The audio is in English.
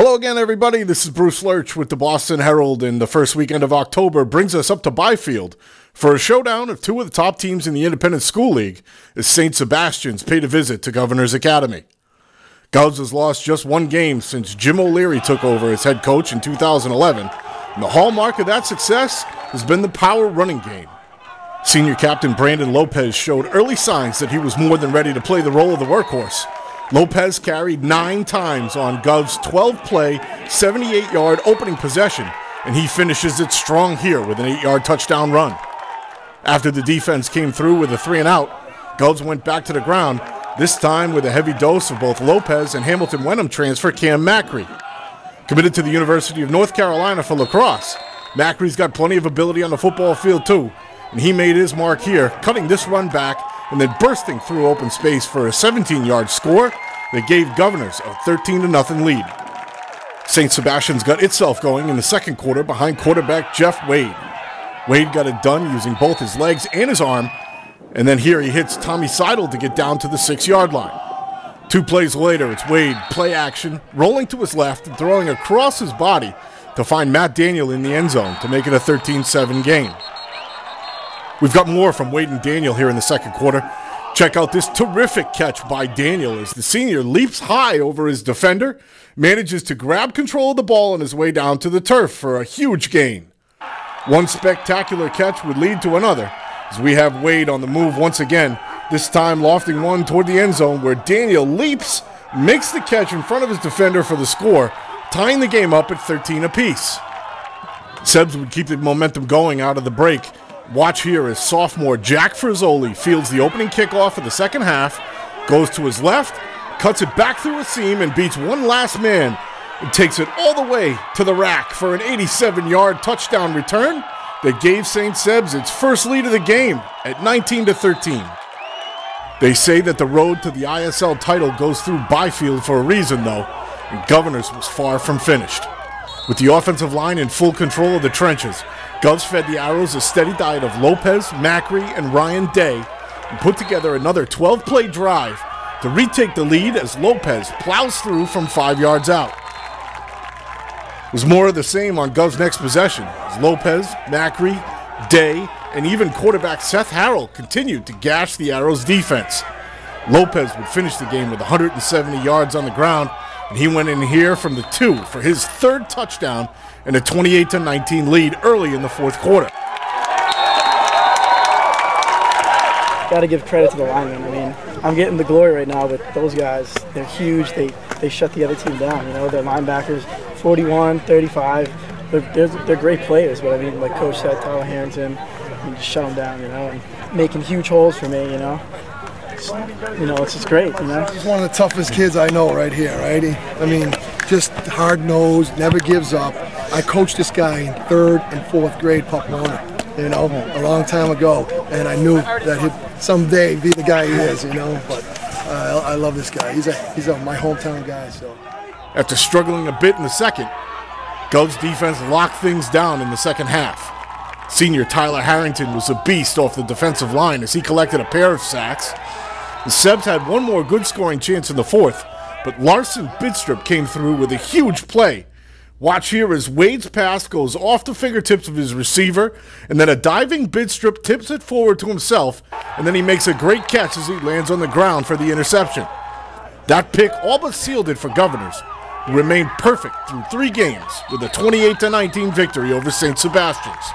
Hello again, everybody. This is Bruce Lurch with the Boston Herald, and the first weekend of October brings us up to Byfield for a showdown of two of the top teams in the Independent School League as St. Sebastian's paid a visit to Governor's Academy. Govs has lost just one game since Jim O'Leary took over as head coach in 2011, and the hallmark of that success has been the power running game. Senior captain Brandon Lopez showed early signs that he was more than ready to play the role of the workhorse. Lopez carried 9 times on Gov's 12-play, 78-yard opening possession, and he finishes it strong here with an 8-yard touchdown run. After the defense came through with a 3-and-out, Govs went back to the ground, this time with a heavy dose of both Lopez and Hamilton Wenham transfer Cam Macri. Committed to the University of North Carolina for lacrosse, Macri's got plenty of ability on the football field too, and he made his mark here, cutting this run back and then bursting through open space for a 17-yard score that gave Governors a 13-0 lead. St. Sebastian's got itself going in the second quarter behind quarterback Jeff Wade. Wade got it done using both his legs and his arm, and then here he hits Tommy Seidel to get down to the 6-yard line. 2 plays later, it's Wade, play action, rolling to his left and throwing across his body to find Matt Daniel in the end zone to make it a 13-7 game. We've got more from Wade and Daniel here in the second quarter. Check out this terrific catch by Daniel as the senior leaps high over his defender, manages to grab control of the ball on his way down to the turf for a huge gain. One spectacular catch would lead to another as we have Wade on the move once again, this time lofting one toward the end zone where Daniel leaps, makes the catch in front of his defender for the score, tying the game up at 13 apiece. Sebs would keep the momentum going out of the break. Watch here as sophomore Jack Frizzoli fields the opening kickoff of the second half, goes to his left, cuts it back through a seam and beats one last man and takes it all the way to the rack for an 87-yard touchdown return that gave St. Seb's its first lead of the game at 19-13. They say that the road to the ISL title goes through Byfield for a reason, though, and Governors was far from finished. With the offensive line in full control of the trenches, Govs fed the Arrows a steady diet of Lopez, Macri, and Ryan Day and put together another 12-play drive to retake the lead as Lopez plows through from 5 yards out. It was more of the same on Gov's next possession as Lopez, Macri, Day, and even quarterback Seth Harrell continued to gash the Arrows' defense. Lopez would finish the game with 170 yards on the ground, and he went in here from the 2 for his 3rd touchdown and a 28-19 lead early in the fourth quarter. Got to give credit to the linemen. I mean, I'm getting the glory right now with those guys. They're huge. They shut the other team down. You know, their linebackers, 41, 35. They're great players. But I mean, like Coach said, Tyler Harrington, you just shut them down. You know, and making huge holes for me. You know, it's just great. You know, he's one of the toughest kids I know right here. Right? I mean, just hard-nosed, never gives up. I coached this guy in 3rd and 4th grade, Pop Warner, you know, a long time ago, and I knew that he'd someday be the guy he is, you know. But I love this guy. He's my hometown guy. So, after struggling a bit in the second, Gov's defense locked things down in the second half. Senior Tyler Harrington was a beast off the defensive line as he collected a pair of sacks. The Sebs had one more good scoring chance in the 4th, but Larson Bidstrup came through with a huge play. Watch here as Wade's pass goes off the fingertips of his receiver, and then a diving Bidstrup tips it forward to himself, and then he makes a great catch as he lands on the ground for the interception. That pick all but sealed it for Governors, who remained perfect through 3 games with a 28-19 victory over St. Sebastian's.